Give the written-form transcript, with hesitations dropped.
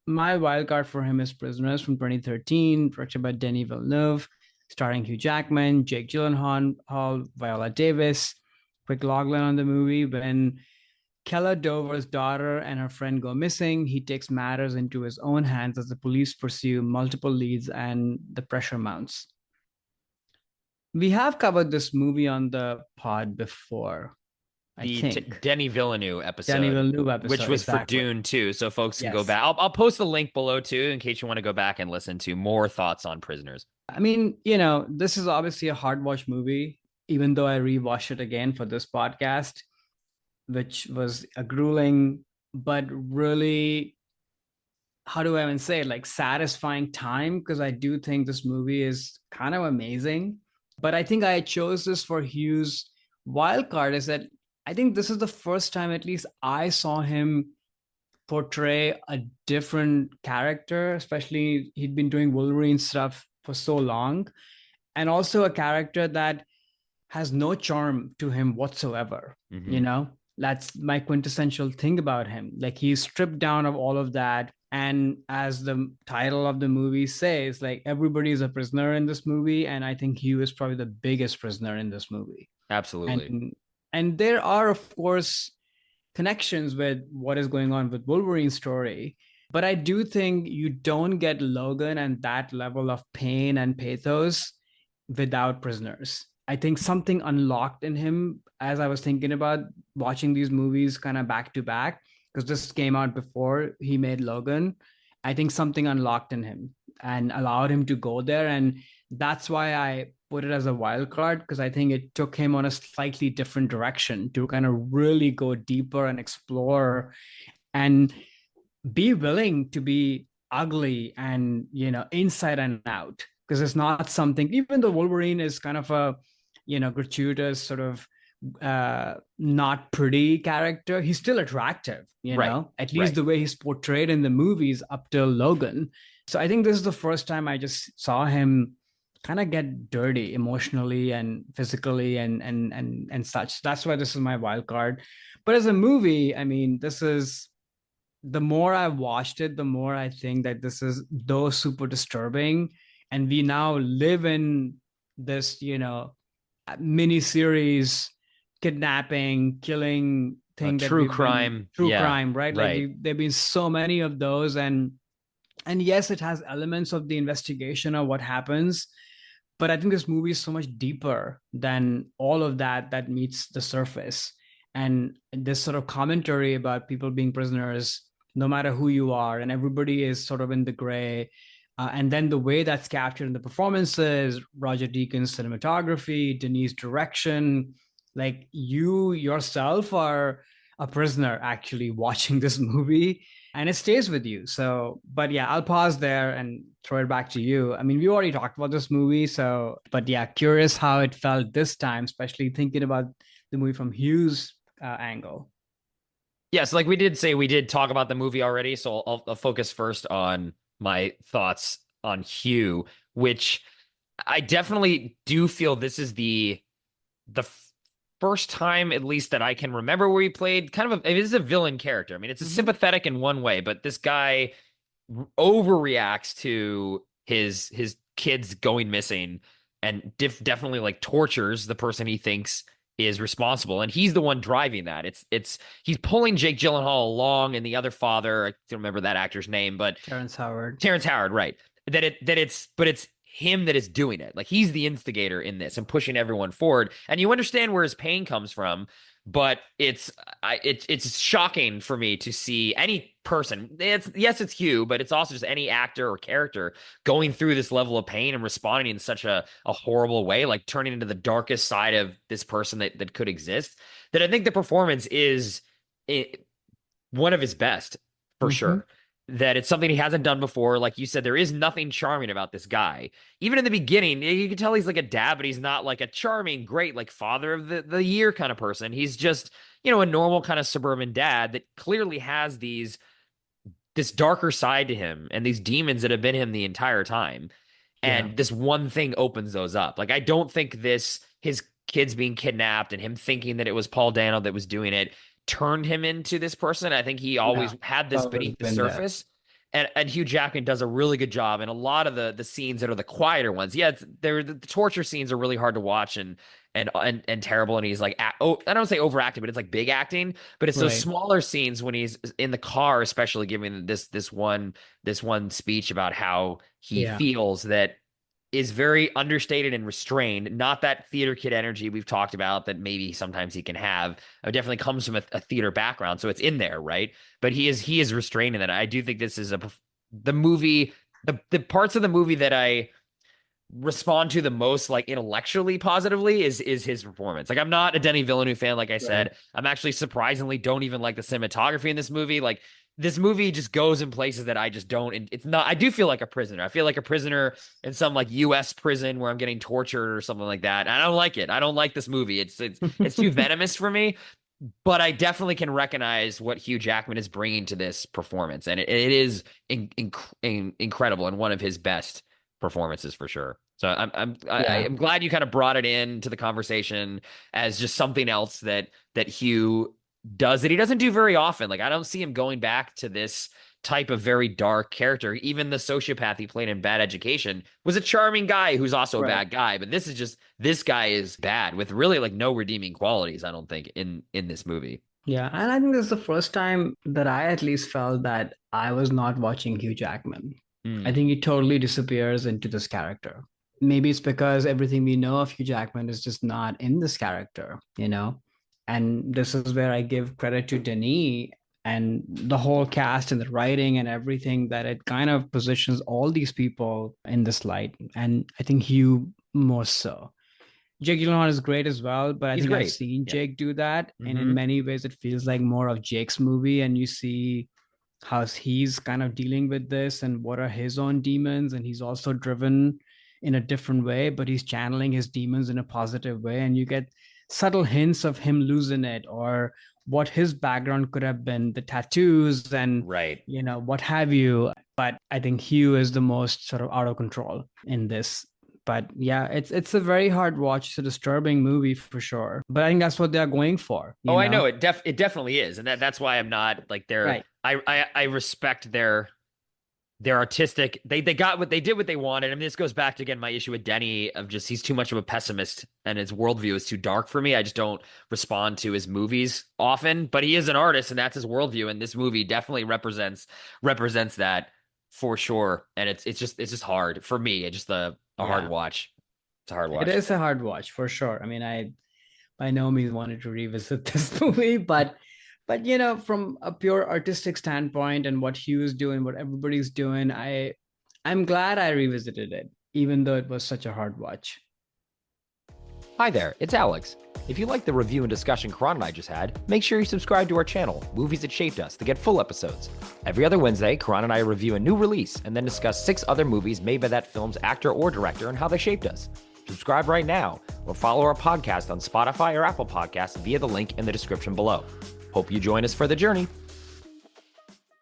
My wild card for him is Prisoners from 2013, directed by Denis Villeneuve, starring Hugh Jackman, Jake Gyllenhaal, Viola Davis. Quick logline on the movie: when Keller Dover's daughter and her friend go missing, he takes matters into his own hands as the police pursue multiple leads and the pressure mounts. We have covered this movie on the pod before, I The think. Denis Villeneuve Denis episode, Villeneuve which episode, was for exactly. Dune too, so folks can go Yes. back. I'll post the link below too in case you want to go back and listen to more thoughts on Prisoners. I mean, this is obviously a hard watch movie, even though I rewatched it again for this podcast, which was a grueling, but really, how do I even say it, like satisfying time, because I do think this movie is kind of amazing. But I think I chose this for Hughes' wild card is that I think this is the first time, at least, I saw him portray a different character, especially he'd been doing Wolverine stuff for so long, and also a character that has no charm to him whatsoever. Hmm. You know, that's my quintessential thing about him. Like he's stripped down of all of that. And as the title of the movie says, like everybody is a prisoner in this movie. And I think he was probably the biggest prisoner in this movie. Absolutely. And there are, of course, connections with what is going on with Wolverine's story. But I do think you don't get Logan and that level of pain and pathos without Prisoners. I think something unlocked in him as I was thinking about watching these movies kind of back to back, because this came out before he made Logan. I think something unlocked in him and allowed him to go there. And that's why I put it as a wild card, because I think it took him on a slightly different direction to kind of really go deeper and explore and be willing to be ugly and inside and out, because it's not something, even though Wolverine is kind of a gratuitous sort of not pretty character, he's still attractive, Right. at least Right. the way he's portrayed in the movies up till Logan. So I think this is the first time I just saw him kind of get dirty emotionally and physically and such. That's why this is my wild card. But as a movie, I mean, this is, the more I've watched it, the more I think that this is though super disturbing. And we now live in this, mini series kidnapping, killing thing that True we've been crime. true Yeah. crime, right? Like Right. there've been so many of those, and yes, it has elements of the investigation of what happens, but I think this movie is so much deeper than all of that that meets the surface. And this sort of commentary about people being prisoners, no matter who you are, and everybody is sort of in the gray. And then the way that's captured in the performances, Roger Deakins' cinematography, Denise' direction, like you yourself are a prisoner actually watching this movie, and it stays with you. So, but yeah, I'll pause there and throw it back to you. I mean, we already talked about this movie, so, but yeah, curious how it felt this time, especially thinking about the movie from Hughes' angle. Yes, like we did say, we did talk about the movie already, so I'll focus first on my thoughts on Hugh, which I definitely do feel this is the first time, at least that I can remember, where he played kind of it is a villain character. I mean, it's a Mm-hmm. sympathetic in one way, but this guy overreacts to his kids going missing and definitely like tortures the person he thinks is responsible, and he's the one driving that. It's he's pulling Jake Gyllenhaal along and the other father. I don't remember that actor's name, but Terrence Howard. Terrence Howard, right? But it's him that is doing it. Like he's the instigator in this and pushing everyone forward. And you understand where his pain comes from, but it's shocking for me to see any person. It's Hugh, but it's also just any actor or character going through this level of pain and responding in such a horrible way, like turning into the darkest side of this person that could exist. That I think the performance is it, one of his best for Mm-hmm. sure. That it's something he hasn't done before. Like you said, there is nothing charming about this guy. Even in the beginning, you can tell he's like a dad, but he's not like a charming, great, like father of the year kind of person. He's just, a normal kind of suburban dad that clearly has this darker side to him and these demons that have been him the entire time. Yeah. And this one thing opens those up. Like I don't think his kids being kidnapped and him thinking that it was Paul Dano that was doing it turned him into this person. I think he No, always it's had this always beneath the been there. surface. and Hugh Jackman does a really good job. And a lot of the scenes that are the quieter ones, yeah, the torture scenes are really hard to watch and terrible. And he's like, I don't say overacting, but it's like big acting. But it's those Right. smaller scenes when he's in the car, especially giving this one speech about how he Yeah. feels that is very understated and restrained. Not that theater kid energy we've talked about that maybe sometimes he can have. It definitely comes from a theater background, so it's in there, right? But he is restrained in that. I do think this is the movie, the parts of the movie that I respond to the most, like intellectually positively, is his performance. Like, I'm not a Denis Villeneuve fan, like I Right. said. I'm actually surprisingly don't even like the cinematography in this movie. Like, this movie just goes in places that I just don't. And it's not. I do feel like a prisoner. I feel like a prisoner in some like U.S. prison where I'm getting tortured or something like that. I don't like it. I don't like this movie. It's too venomous for me. But I definitely can recognize what Hugh Jackman is bringing to this performance, and it is incredible and one of his best performances for sure. So Yeah. I'm glad you kind of brought it into the conversation as just something else that Hugh does that he doesn't do very often. Like, I don't see him going back to this type of very dark character. Even the sociopath he played in Bad Education was a charming guy who's also a Right. bad guy. But this guy is bad with really like no redeeming qualities, I don't think, in this movie. Yeah. And I think this is the first time that I at least felt that I was not watching Hugh Jackman. I Mm, think he totally disappears into this character. Maybe it's because everything we know of Hugh Jackman is just not in this character, you know? And this is where I give credit to Denis and the whole cast and the writing and everything, that it kind of positions all these people in this light. And I think Hugh more so. Jake Gyllenhaal is great as well, but I he's think I've great. seen Yeah. Jake do that. And in Hmm. many ways, it feels like more of Jake's movie. And you see how he's kind of dealing with this and what are his own demons. And he's also driven in a different way, but he's channeling his demons in a positive way. And you get subtle hints of him losing it or what his background could have been, the tattoos and, Right. what have you. But I think Hugh is the most sort of out of control in this. But yeah, it's a very hard watch. It's a disturbing movie for sure. But I think that's what they're going for, Oh, you I know know? it definitely is, and that's why I'm not like Right. I respect their artistic. They got what they did, what they wanted. I mean, this goes back to again my issue with Denny of just he's too much of a pessimist and his worldview is too dark for me. I just don't respond to his movies often. But he is an artist, and that's his worldview. And this movie definitely represents that for sure. And it's just hard for me. It's just a hard Yeah. watch. It's a hard It watch. is a hard watch for sure. I mean, I by no means wanted to revisit this movie, but from a pure artistic standpoint and what Hugh is doing, what everybody's doing, I'm glad I revisited it, even though it was such a hard watch. Hi there, it's Alex. If you like the review and discussion Karan and I just had, make sure you subscribe to our channel, Movies That Shaped Us, to get full episodes. Every other Wednesday, Karan and I review a new release and then discuss 6 other movies made by that film's actor or director and how they shaped us. Subscribe right now or follow our podcast on Spotify or Apple Podcasts via the link in the description below. Hope you join us for the journey.